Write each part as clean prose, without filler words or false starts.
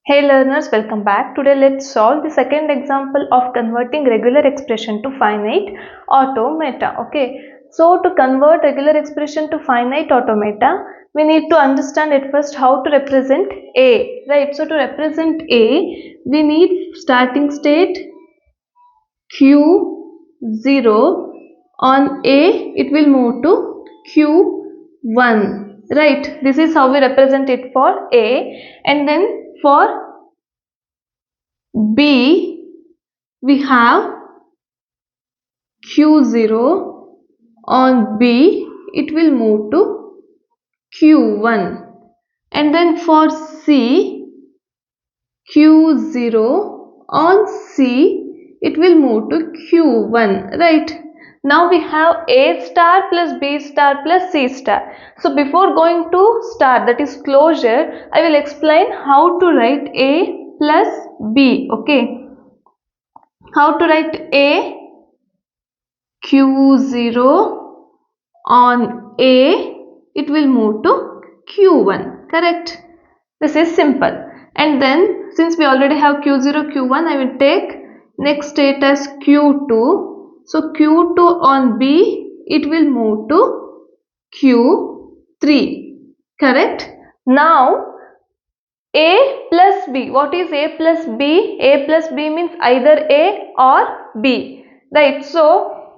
Hey learners, welcome back. Today let's solve the second example of converting regular expression to finite automata. Okay, so to convert regular expression to finite automata, we need to understand at first how to represent A, right? So to represent A, we need starting state Q0. On A, it will move to Q1, right? This is how we represent it for A, and then for B, we have Q0. On B, it will move to Q1. And then for C, Q0. On C, it will move to Q1, right? Now we have A star plus B star plus C star. So before going to star, that is closure, I will explain how to write A plus B, okay? How to write A? Q0. On A, it will move to Q1, correct? This is simple. And then since we already have Q0, Q1, I will take next state as Q2. So Q2 on B, it will move to Q3, correct? Now A plus B. What is A plus B? A plus B means either A or B, right? So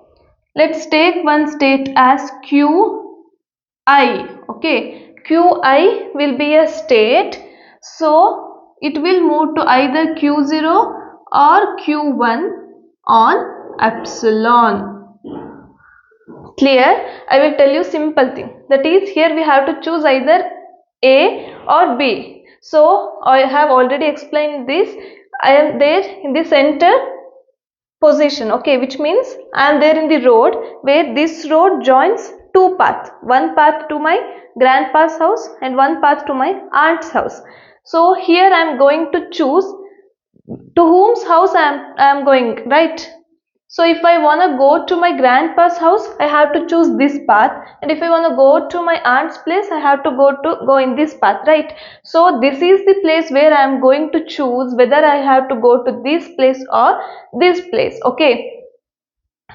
let's take one state as Qi, okay? Qi will be a state, so it will move to either Q0 or Q1 on epsilon. Clear? I will tell you simple thing. That is, here we have to choose either A or B. So I have already explained this. I am there in the center position, okay, which means I am there in the road where this road joins two paths, one path to my grandpa's house and one path to my aunt's house. So here I am going to choose to whom's house I am going, right? So if I want to go to my grandpa's house, I have to choose this path, and if I want to go to my aunt's place, I have to go in this path, right? So this is the place where I am going to choose whether I have to go to this place or this place, okay?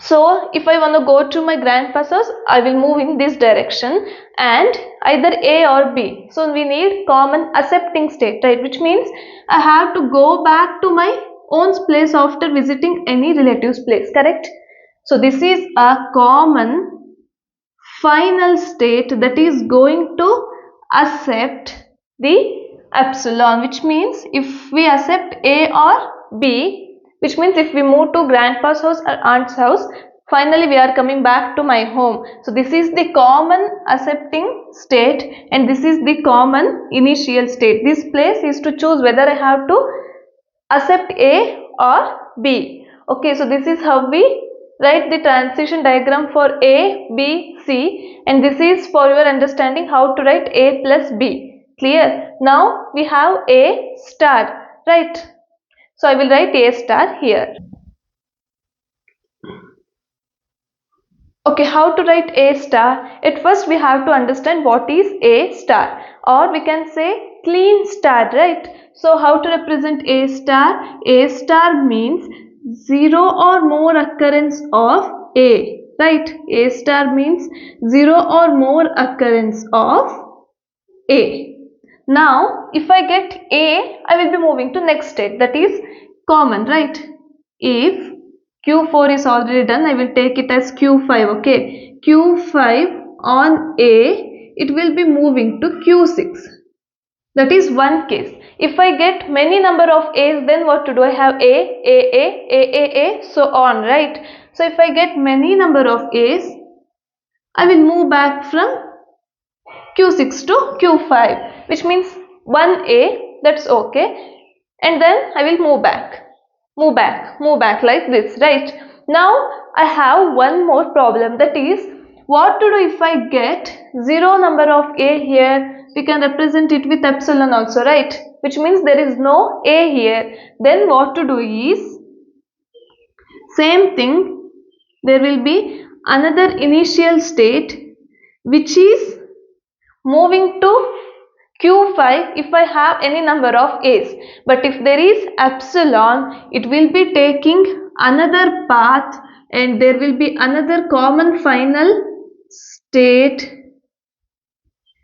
So if I want to go to my grandpa's house, I will move in this direction and either A or B. So we need common accepting state, right? Which means I have to go back to my own place after visiting any relative's place, correct? So this is a common final state that is going to accept the epsilon, which means if we accept A or B, which means if we move to grandpa's house or aunt's house, finally we are coming back to my home. So this is the common accepting state and this is the common initial state. This place is to choose whether I have to accept A or B. Okay, so this is how we write the transition diagram for A, B, C, and this is for your understanding how to write A plus B. Clear? Now we have A star, right? So I will write A star here. Okay, how to write A star? At first we have to understand what is A star, or we can say Kleene Star, right? So how to represent A star? A star means 0 or more occurrence of A, right? A star means 0 or more occurrence of A. Now if I get A, I will be moving to next state, that is common, right? If Q4 is already done, I will take it as Q5, okay? Q5 on A, it will be moving to Q6. That is one case. If I get many number of A's, then what to do? I have A, so on, right? So if I get many number of A's, I will move back from Q6 to Q5, which means 1A, that's okay. And then I will move back like this, right? Now I have one more problem, that is what to do if I get 0 number of A here. We can represent it with epsilon also, right? Which means there is no A here. Then what to do is same thing, there will be another initial state which is moving to Q5 if I have any number of A's, but if there is epsilon, it will be taking another path and there will be another common final state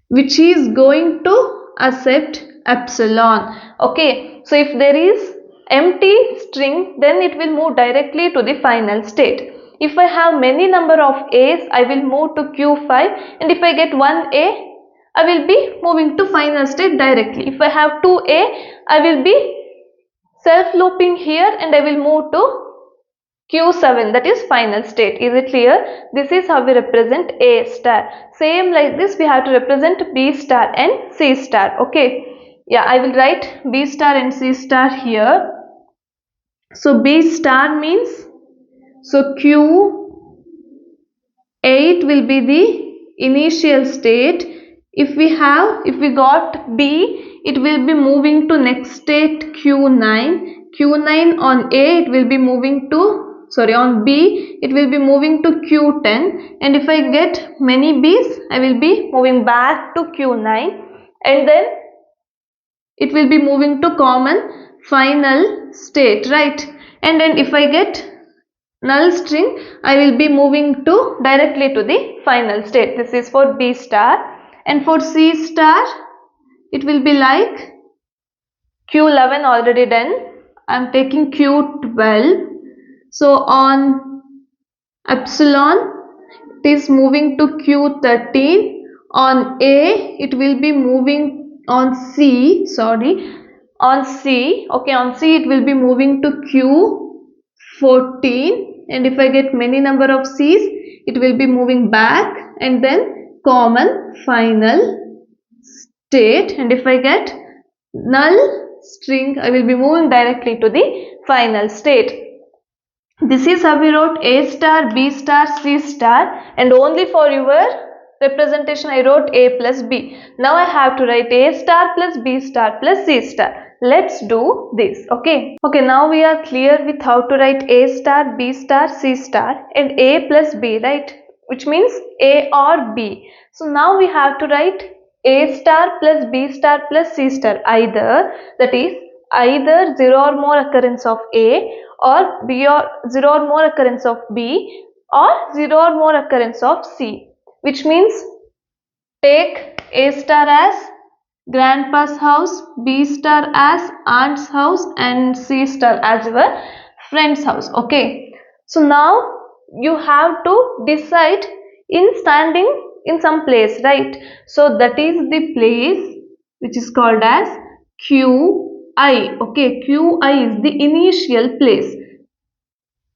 which is going to accept epsilon. Okay, so if there is empty string, then it will move directly to the final state. If I have many number of A's, I will move to Q5, and if I get one A, I will be moving to final state directly. If I have 2A, I will be self looping here and I will move to Q7, that is final state. Is it clear? This is how we represent A star. Same like this we have to represent B star and C star. Okay. Yeah, I will write B star and C star here. So B star means, so Q8 will be the initial state. If we got B, it will be moving to next state Q9. Q9 on A, it will be moving to, on B, it will be moving to Q10. And if I get many B's, I will be moving back to Q9. And then it will be moving to common final state, right? And then if I get null string, I will be moving to directly to the final state. This is for B star. And for C star, it will be like Q11 already done. I am taking Q12. So on epsilon, it is moving to Q13. On A, it will be moving on C. On C. Okay, on C, it will be moving to Q14. And if I get many number of C's, it will be moving back and then common final state. And if I get null string, I will be moving directly to the final state. This is how we wrote A star, B star, C star, and only for your representation I wrote A plus B. Now I have to write A star plus B star plus C star. Let's do this. Okay, now we are clear with how to write A star, B star, C star and A plus B, right? Which means A or B. So now we have to write A star plus B star plus C star, either, that is either 0 or more occurrence of A, or B, or 0 or more occurrence of B, or 0 or more occurrence of C, which means take A star as grandpa's house, B star as aunt's house and C star as your friend's house. Okay, so now you have to decide in standing in some place, right? So that is the place which is called as QI. Okay, QI is the initial place.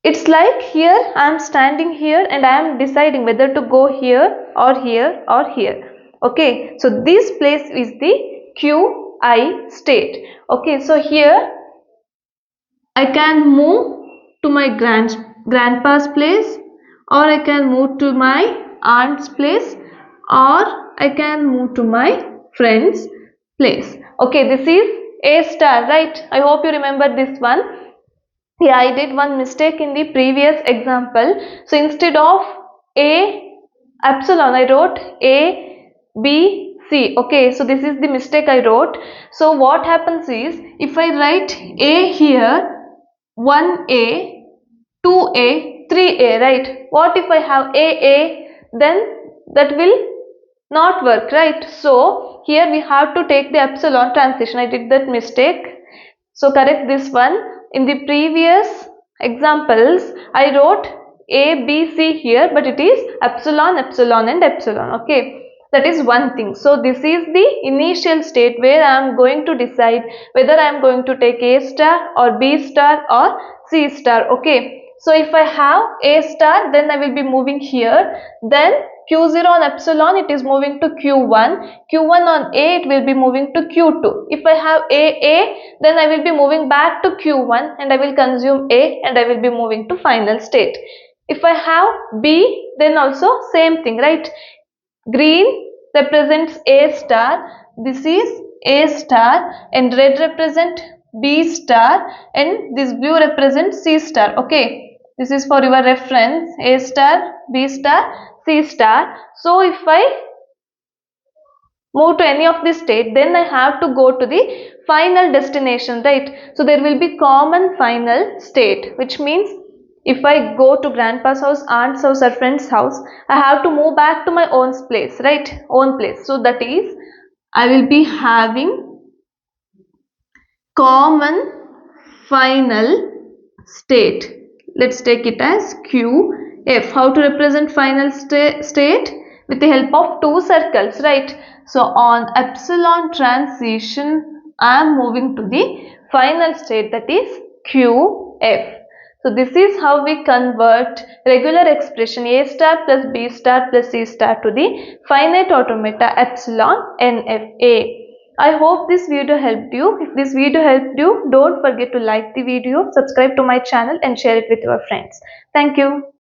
It's like here I am standing here and I am deciding whether to go here or here or here. Okay, so this place is the QI state. Okay, so here I can move to my grandpa's place, or I can move to my aunt's place, or I can move to my friend's place. Okay, this is A star, right? I hope you remember this one. Yeah, I did one mistake in the previous example. So instead of A epsilon, I wrote A, B, C. Okay, so this is the mistake I wrote. So what happens is, if I write A here, 1A, 2A, 3A, right? What if I have AA? Then that will not work, right? So here we have to take the epsilon transition. I did that mistake. So correct this one. In the previous examples, I wrote A, B, C here, but it is epsilon, epsilon and epsilon. Okay, that is one thing. So this is the initial state where I am going to decide whether I am going to take A star or B star or C star. Okay, so if I have A star, then I will be moving here. Then Q0 on epsilon, it is moving to Q1. Q1 on A, it will be moving to Q2. If I have AA, then I will be moving back to Q1 and I will consume A and I will be moving to final state. If I have B, then also same thing, right? Green represents A star. This is A star, and red represent B star, and this blue represents C star. Okay, this is for your reference. A star, B star, C star. So if I move to any of the state, then I have to go to the final destination, right? So there will be common final state, which means if I go to grandpa's house, aunt's house or friend's house, I have to move back to my own place, right? Own place. So that is, I will be having common final state. Let's take it as QF. How to represent final state? With the help of two circles, right? So on epsilon transition, I am moving to the final state, that is QF. So this is how we convert regular expression A star plus B star plus C star to the finite automata epsilon NFA. I hope this video helped you. If this video helped you, don't forget to like the video, subscribe to my channel and share it with your friends. Thank you.